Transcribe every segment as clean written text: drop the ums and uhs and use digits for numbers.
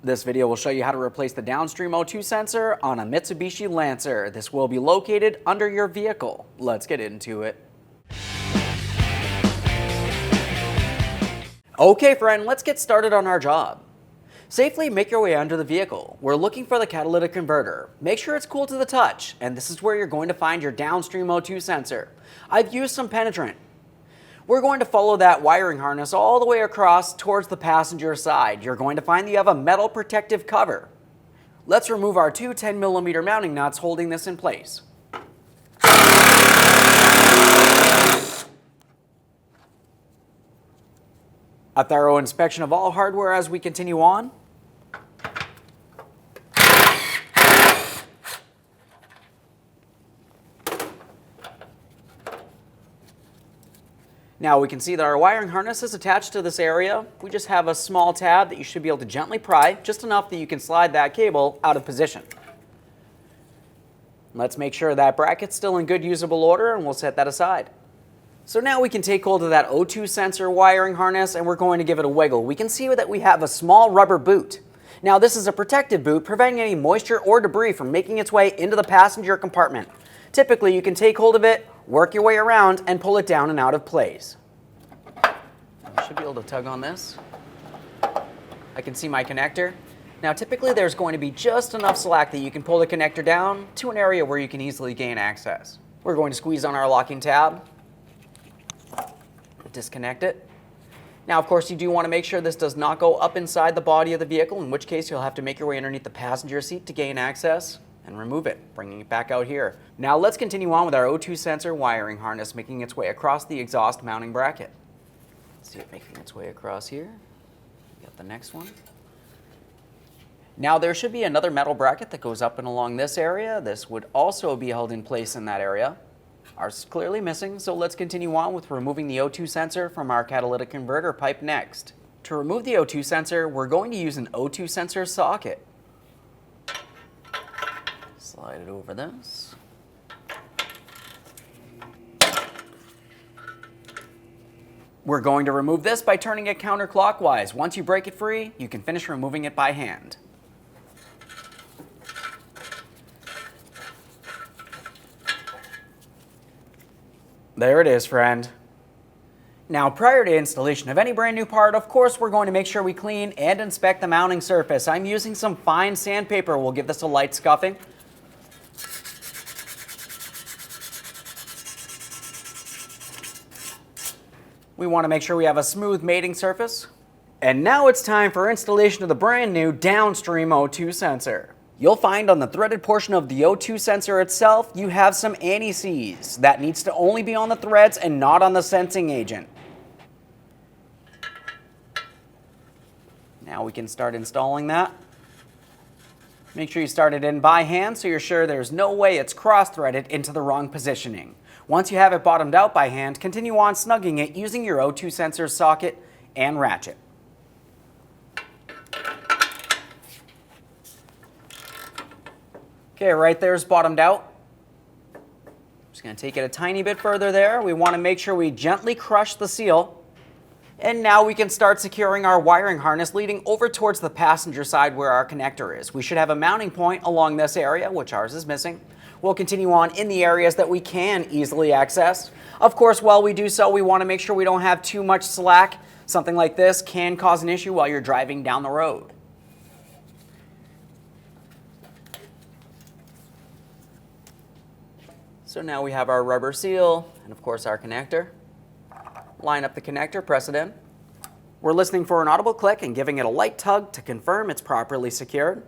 This video will show you how to replace the downstream O2 sensor on a Mitsubishi Lancer. This will be located under your vehicle. Let's get into it. Okay friend, let's get started on our job. Safely make your way under the vehicle. We're looking for the catalytic converter. Make sure it's cool to the touch, and this is where you're going to find your downstream O2 sensor. I've used some penetrant. We're going to follow that wiring harness all the way across towards the passenger side. You're going to find that you have a metal protective cover. Let's remove our two 10mm mounting nuts holding this in place. A thorough inspection of all hardware as we continue on. Now we can see that our wiring harness is attached to this area. We just have a small tab that you should be able to gently pry, just enough that you can slide that cable out of position. Let's make sure that bracket's still in good usable order, and we'll set that aside. So now we can take hold of that O2 sensor wiring harness and we're going to give it a wiggle. We can see that we have a small rubber boot. Now this is a protective boot, preventing any moisture or debris from making its way into the passenger compartment. Typically you can take hold of it, work your way around, and pull it down and out of place. You should be able to tug on this. I can see my connector. Now typically there's going to be just enough slack that you can pull the connector down to an area where you can easily gain access. We're going to squeeze on our locking tab, disconnect it. Now of course you do want to make sure this does not go up inside the body of the vehicle, in which case you'll have to make your way underneath the passenger seat to gain access, and remove it, bringing it back out here. Now let's continue on with our O2 sensor wiring harness making its way across the exhaust mounting bracket. Let's see it making its way across here. Got the next one. Now there should be another metal bracket that goes up and along this area. This would also be held in place in that area. Ours is clearly missing, so let's continue on with removing the O2 sensor from our catalytic converter pipe next. To remove the O2 sensor, we're going to use an O2 sensor socket. Slide it over this. We're going to remove this by turning it counterclockwise. Once you break it free, you can finish removing it by hand. There it is, friend. Now, prior to installation of any brand new part, of course, we're going to make sure we clean and inspect the mounting surface. I'm using some fine sandpaper. We'll give this a light scuffing. We want to make sure we have a smooth mating surface. And now it's time for installation of the brand new Downstream O2 sensor. You'll find on the threaded portion of the O2 sensor itself, you have some anti-seize. That needs to only be on the threads and not on the sensing agent. Now we can start installing that. Make sure you start it in by hand so you're sure there's no way it's cross-threaded into the wrong positioning. Once you have it bottomed out by hand, continue on snugging it using your O2 sensor socket and ratchet. Okay, right there's bottomed out. Just going to take it a tiny bit further there. We want to make sure we gently crush the seal. And now we can start securing our wiring harness leading over towards the passenger side where our connector is. We should have a mounting point along this area, which ours is missing. We'll continue on in the areas that we can easily access. Of course, while we do so, we want to make sure we don't have too much slack. Something like this can cause an issue while you're driving down the road. So now we have our rubber seal and of course our connector. Line up the connector, press it in. We're listening for an audible click and giving it a light tug to confirm it's properly secured.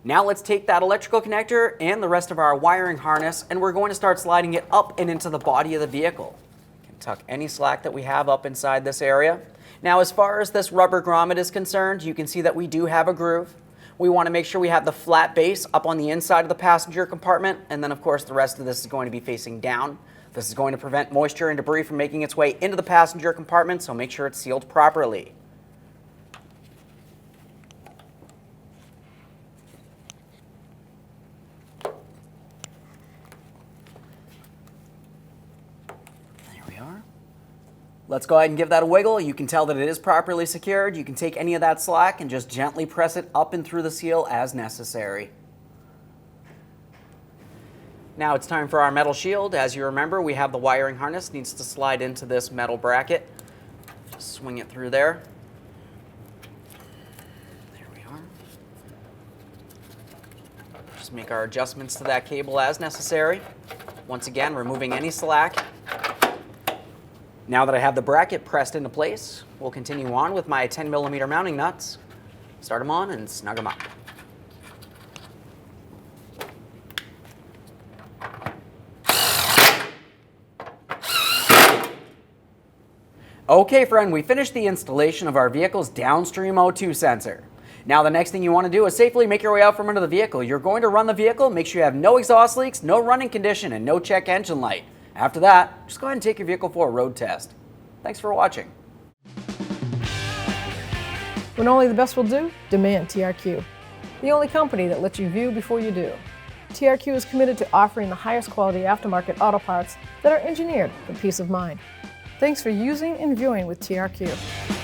Now let's take that electrical connector and the rest of our wiring harness and we're going to start sliding it up and into the body of the vehicle. We can tuck any slack that we have up inside this area. Now as far as this rubber grommet is concerned, you can see that we do have a groove. We want to make sure we have the flat base up on the inside of the passenger compartment, and then of course the rest of this is going to be facing down. This is going to prevent moisture and debris from making its way into the passenger compartment, so make sure it's sealed properly. There we are. Let's go ahead and give that a wiggle. You can tell that it is properly secured. You can take any of that slack and just gently press it up and through the seal as necessary. Now it's time for our metal shield. As you remember, we have the wiring harness needs to slide into this metal bracket. Just swing it through there. There we are. Just make our adjustments to that cable as necessary. Once again, removing any slack. Now that I have the bracket pressed into place, we'll continue on with my 10mm mounting nuts. Start them on and snug them up. Okay, friend, we finished the installation of our vehicle's Downstream O2 sensor. Now the next thing you want to do is safely make your way out from under the vehicle. You're going to run the vehicle, make sure you have no exhaust leaks, no running condition, and no check engine light. After that, just go ahead and take your vehicle for a road test. Thanks for watching. When only the best will do, demand TRQ. The only company that lets you view before you do. TRQ is committed to offering the highest quality aftermarket auto parts that are engineered for peace of mind. Thanks for using and viewing with TRQ.